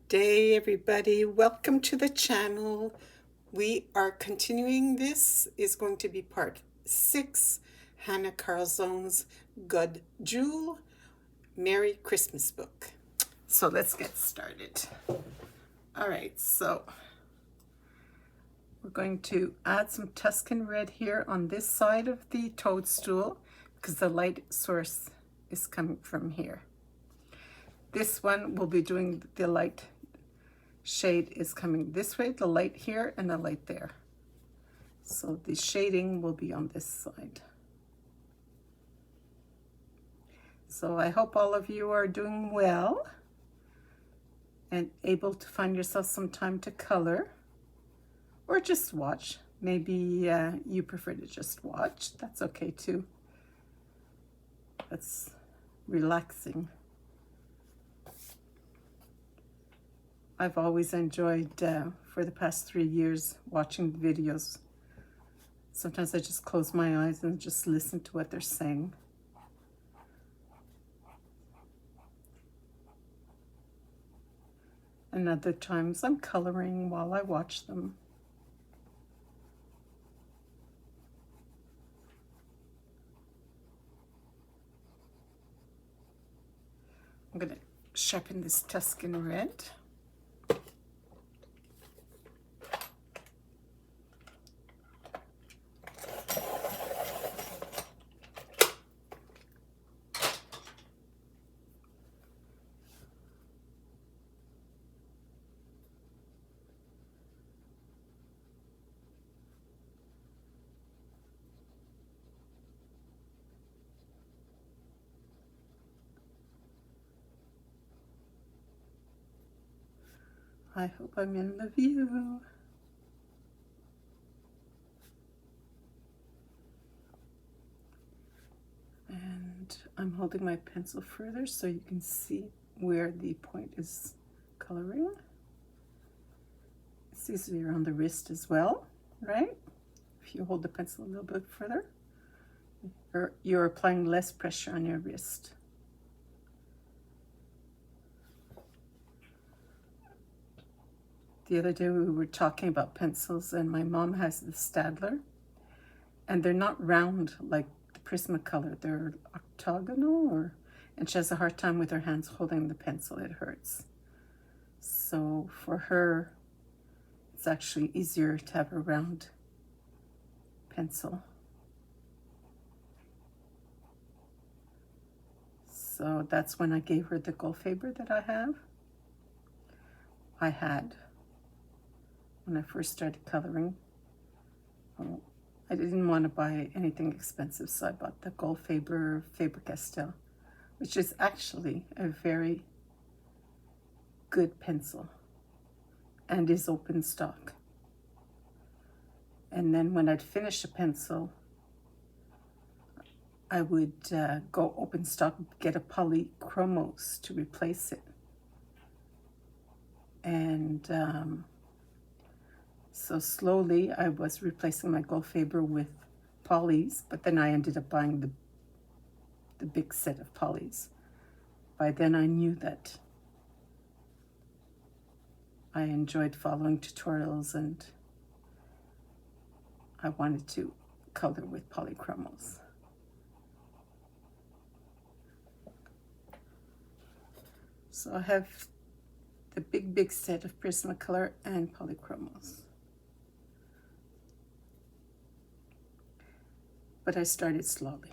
day, everybody. Welcome to the channel. We are continuing. This is going to be part 6, Hanna Karlzon's Good Jewel Merry Christmas book. So let's get started. All right, so we're going to add some Tuscan red here on this side of the toadstool because the light source is coming from here. This one will be doing the light shade is coming this way, the light here and the light there. So the shading will be on this side. So I hope all of you are doing well and able to find yourself some time to color or just watch. Maybe you prefer to just watch. That's okay too. That's relaxing. I've always enjoyed, for the past 3 years, watching the videos. Sometimes I just close my eyes and just listen to what they're saying. And other times I'm coloring while I watch them. I'm going to sharpen this Tuscan red. I hope I'm in the view. And I'm holding my pencil further so you can see where the point is coloring. It's easier on the wrist as well, right? If you hold the pencil a little bit further, you're applying less pressure on your wrist. The other day we were talking about pencils, and my mom has the Stadler, and they're not round like the Prismacolor. They're octagonal, and she has a hard time with her hands holding the pencil. It hurts. So for her, it's actually easier to have a round pencil. So that's when I gave her the Goldfaber that I had when I first started coloring. I didn't want to buy anything expensive, so I bought the Goldfaber Faber-Castell, which is actually a very good pencil and is open stock. And then when I'd finish a pencil, I would go open stock, get a polychromos to replace it. And so slowly I was replacing my Goldfaber with polys, but then I ended up buying the big set of polys. By then I knew that I enjoyed following tutorials and I wanted to color with polychromos. So I have the big set of Prismacolor and polychromos. But I started slowly.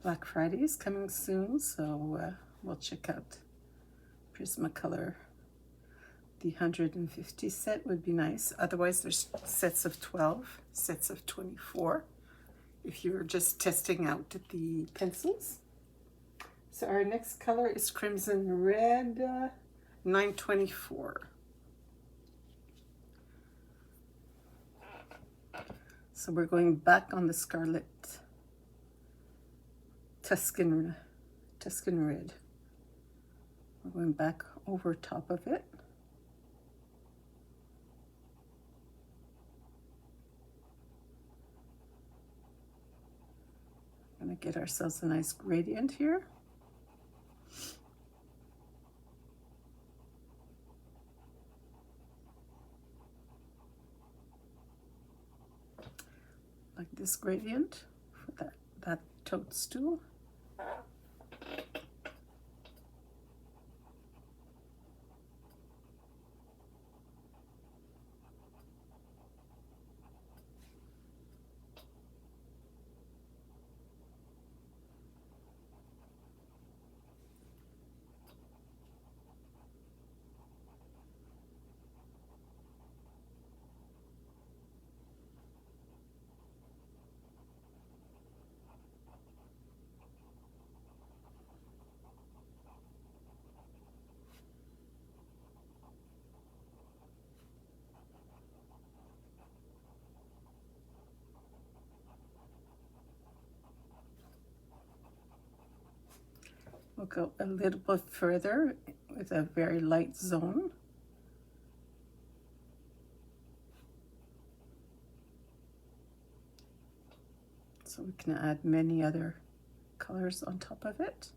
Black Friday is coming soon, so we'll check out Prismacolor. The 150 set would be nice. Otherwise, there's sets of 12, sets of 24, if you're just testing out the pencils. So our next color is Crimson Red 924. So we're going back on the Scarlet Tuscan Red. We're going back over top of it. to get ourselves a nice gradient here. Like this gradient for that toadstool. We'll go a little bit further with a very light zone. So we can add many other colors on top of it.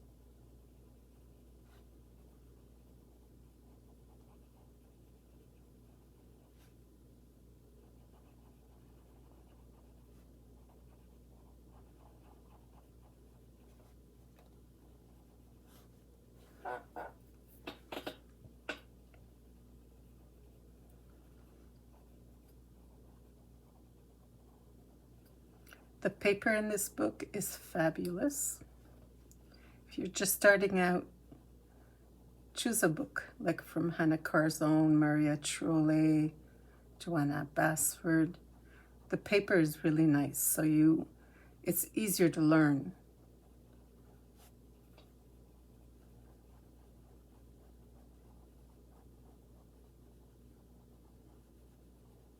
The paper in this book is fabulous. If you're just starting out, choose a book like from Hanna Karlzon, Merry Christmas, Joanna Basford. The paper is really nice, so it's easier to learn.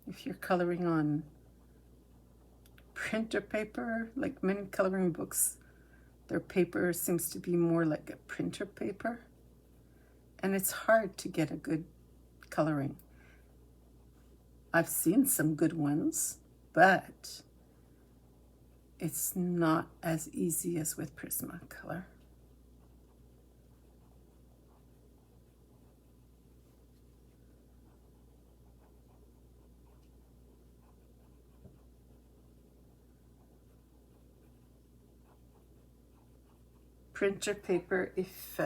If you're coloring on printer paper, like many coloring books, their paper seems to be more like a printer paper, and it's hard to get a good coloring. I've seen some good ones, but it's not as easy as with Prismacolor. Printer paper, if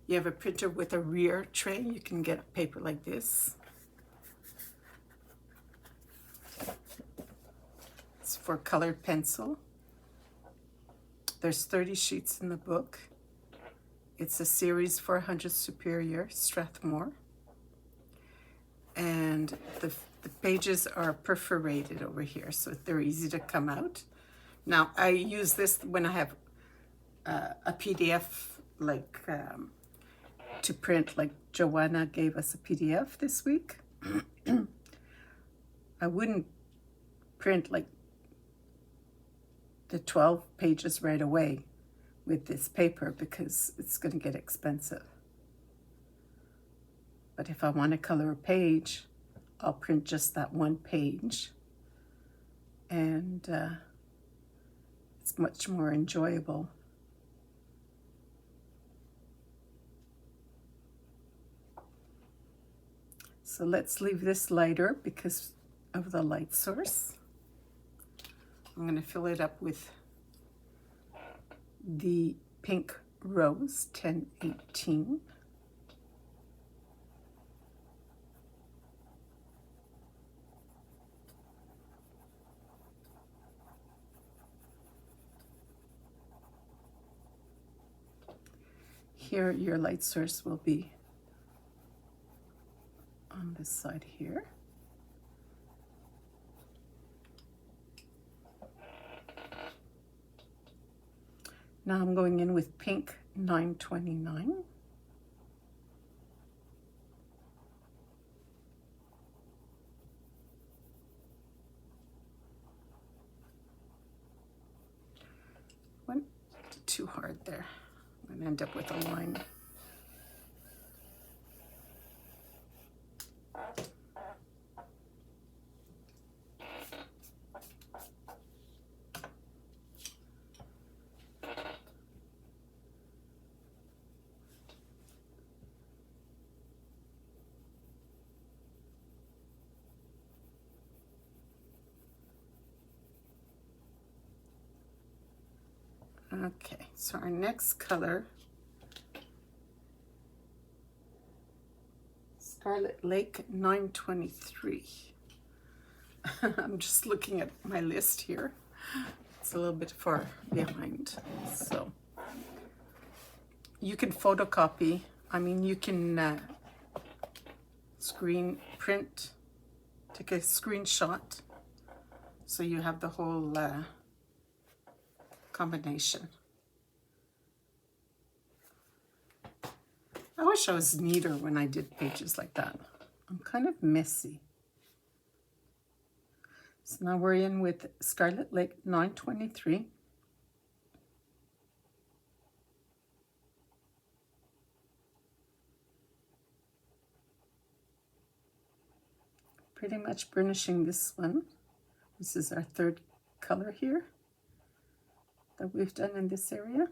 you have a printer with a rear tray, you can get a paper like this. It's for colored pencil. There's 30 sheets in the book. It's a series 400 Superior Strathmore. And the pages are perforated over here, so they're easy to come out. Now, I use this when I have a PDF, like to print, like Joanna gave us a PDF this week. I wouldn't print like the 12 pages right away with this paper because it's going to get expensive. But if I want to color a page, I'll print just that one page, and it's much more enjoyable. So let's leave this lighter because of the light source. I'm going to fill it up with the pink rose 1018. Here your light source will be on this side here. Now I'm going in with pink 929. Went too hard there. I'm gonna end up with a line. Okay, so our next color, Scarlet Lake 923. I'm just looking at my list here. It's a little bit far behind, so you can photocopy. I mean, you can screen print, take a screenshot, so you have the whole combination. I wish I was neater when I did pages like that. I'm kind of messy. So now we're in with Scarlet Lake 923. Pretty much burnishing this one. This is our third color here that we've done in this area.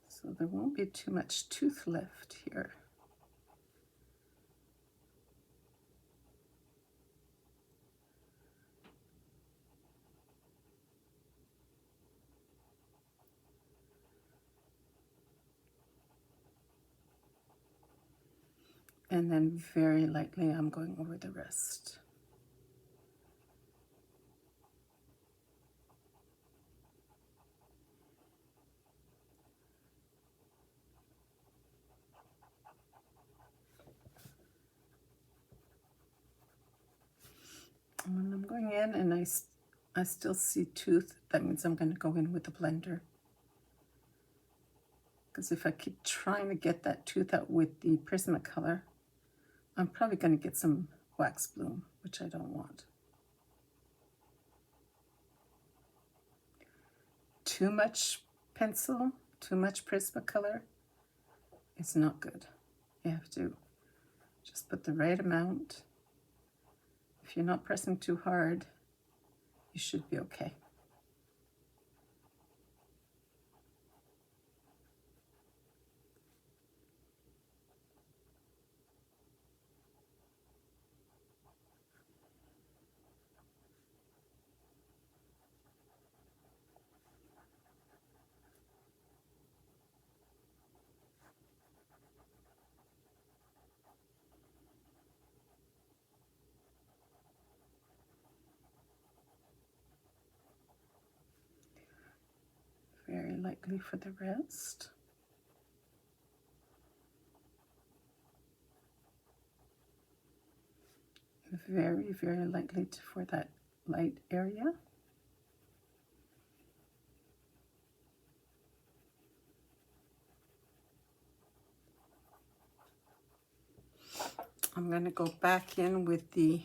So there won't be too much tooth left here. And then very lightly I'm going over the rest. And when I'm going in and I still see tooth, that means I'm going to go in with the blender. Because if I keep trying to get that tooth out with the Prismacolor, I'm probably going to get some wax bloom, which I don't want. Too much pencil, too much Prismacolor, it's not good. You have to just put the right amount. If you're not pressing too hard, you should be okay. Very lightly for the rest. Very, very lightly for that light area. I'm going to go back in with the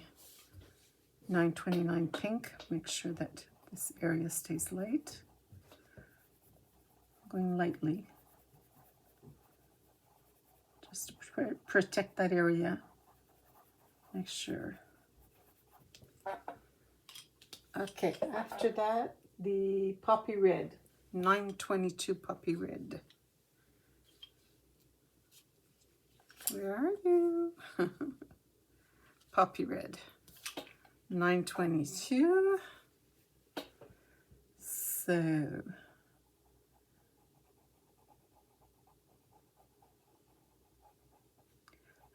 929 pink, make sure that this area stays light. Going lightly, just to protect that area. Make sure. Okay, after that, the poppy red, 922 poppy red. Where are you? Poppy red, 922. So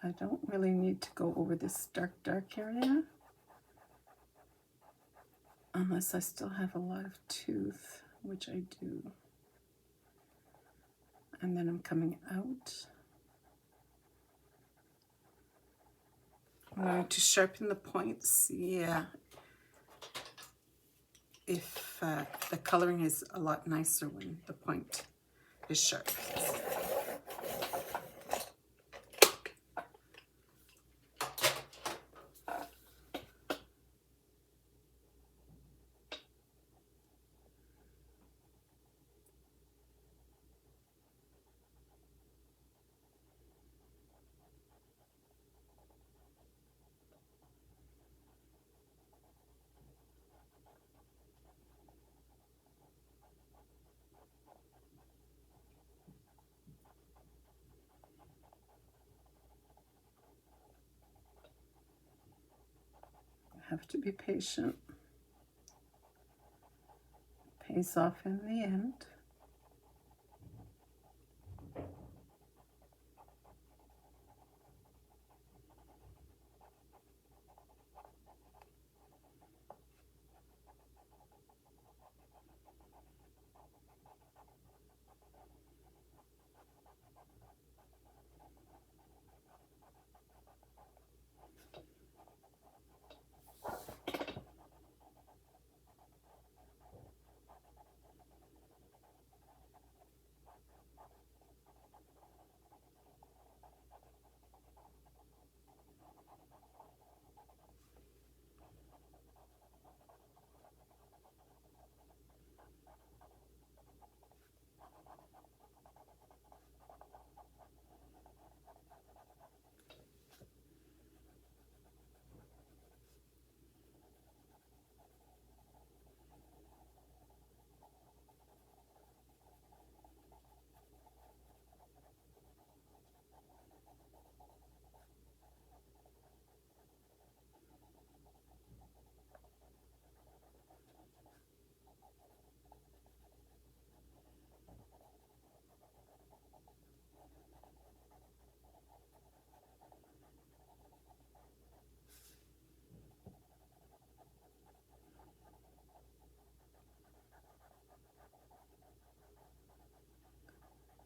I don't really need to go over this dark area unless I still have a lot of tooth, which I do. And then I'm coming out. I'm going to sharpen the points, yeah. If the coloring is a lot nicer when the point is sharp. Have to be patient. Pays off in the end.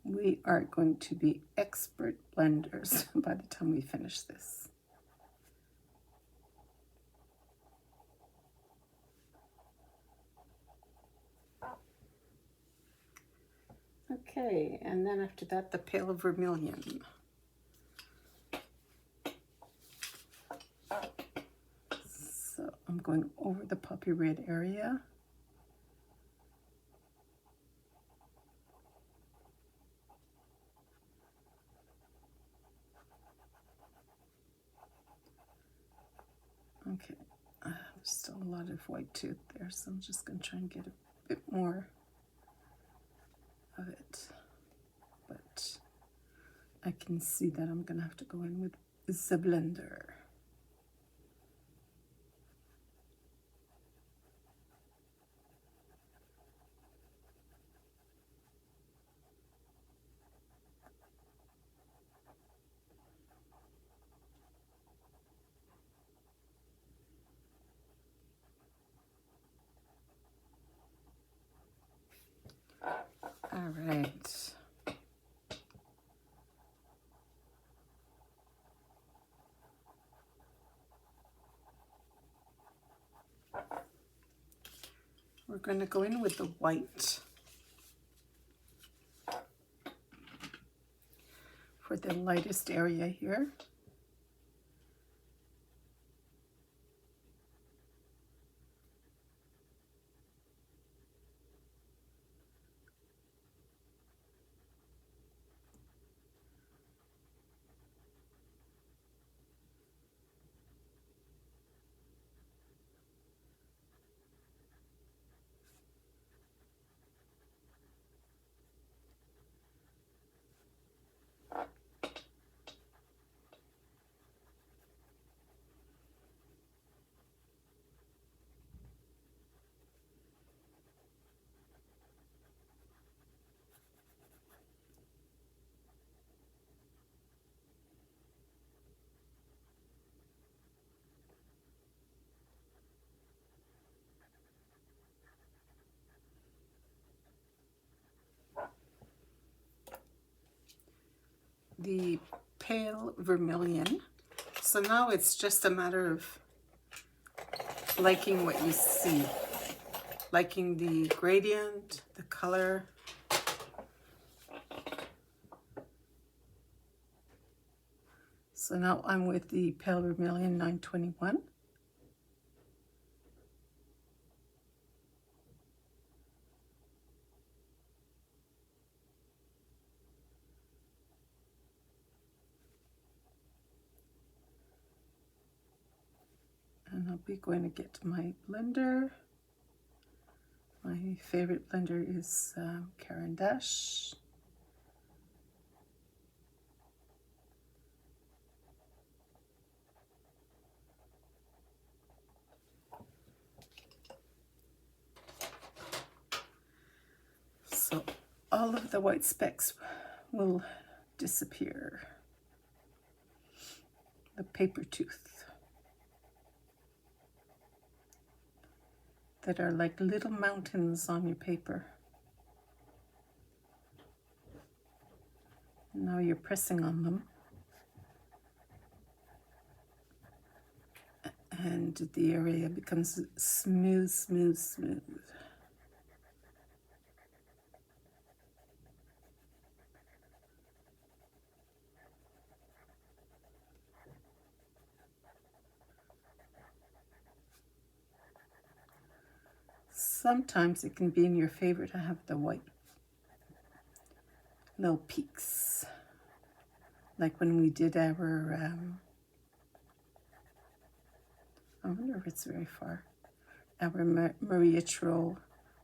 We are going to be expert blenders by the time we finish this. Okay, and then after that, the pale vermilion. So I'm going over the poppy red area. Okay, there's still a lot of white tooth there, so I'm just going to try and get a bit more of it. But I can see that I'm going to have to go in with the blender. All right. We're going to go in with the white for the lightest area here. The pale vermilion. So now it's just a matter of liking what you see, liking the gradient, the color. So now I'm with the pale vermilion 921. And I'll be going to get my blender. My favorite blender is Caran d'Ache. all of the white specks will disappear. The paper tooth that are like little mountains on your paper. Now you're pressing on them, and the area becomes smooth, smooth, smooth. Sometimes it can be in your favor to have the white little peaks, like when we did our, I wonder if it's very far, our miniature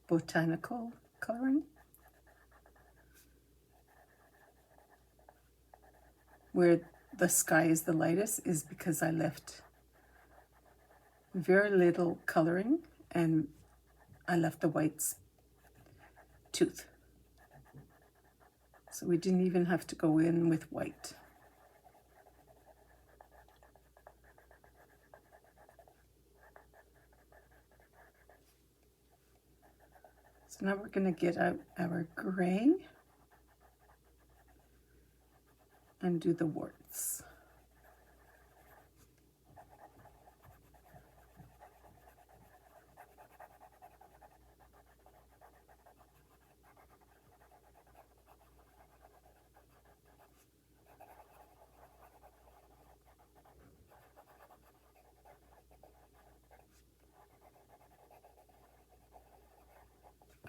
botanical coloring, where the sky is the lightest, is because I left very little coloring and I left the white tooth. So we didn't even have to go in with white. So now we're going to get out our gray and do the warts.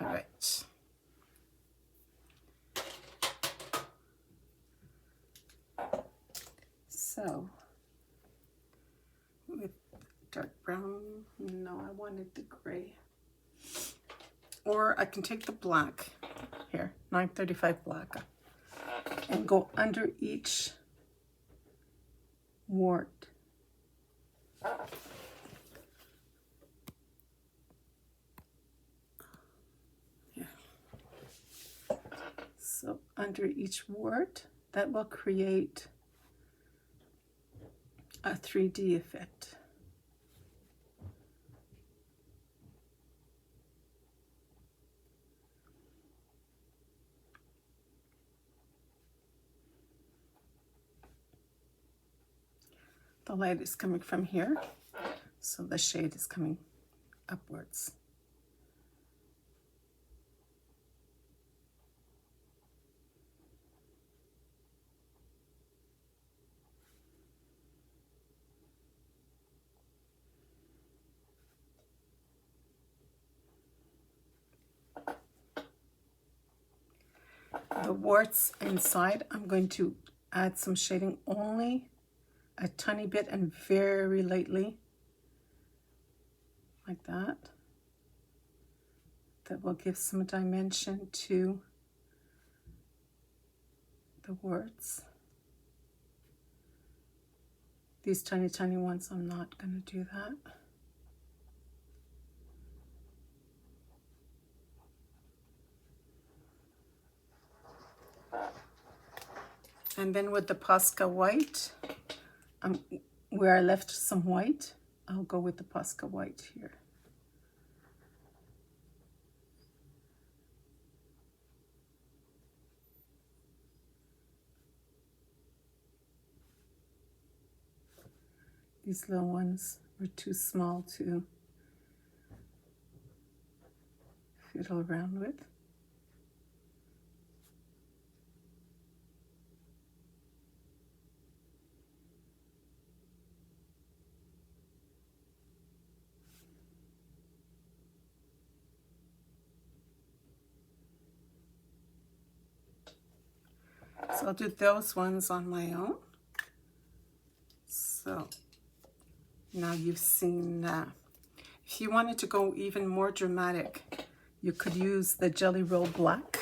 All right. So, with dark brown, no, I wanted the gray. Or I can take the black, here, 935 black, and go under each wart. So under each wart, that will create a 3D effect. The light is coming from here, so the shade is coming upwards. The warts inside, I'm going to add some shading, only a tiny bit and very lightly, like that. That will give some dimension to the warts. These tiny, tiny ones, I'm not going to do that. And then with the Posca white, where I left some white, I'll go with the Posca white here. These little ones were too small to fiddle around with. So I'll do those ones on my own. So now you've seen that. If you wanted to go even more dramatic, you could use the Jelly Roll Black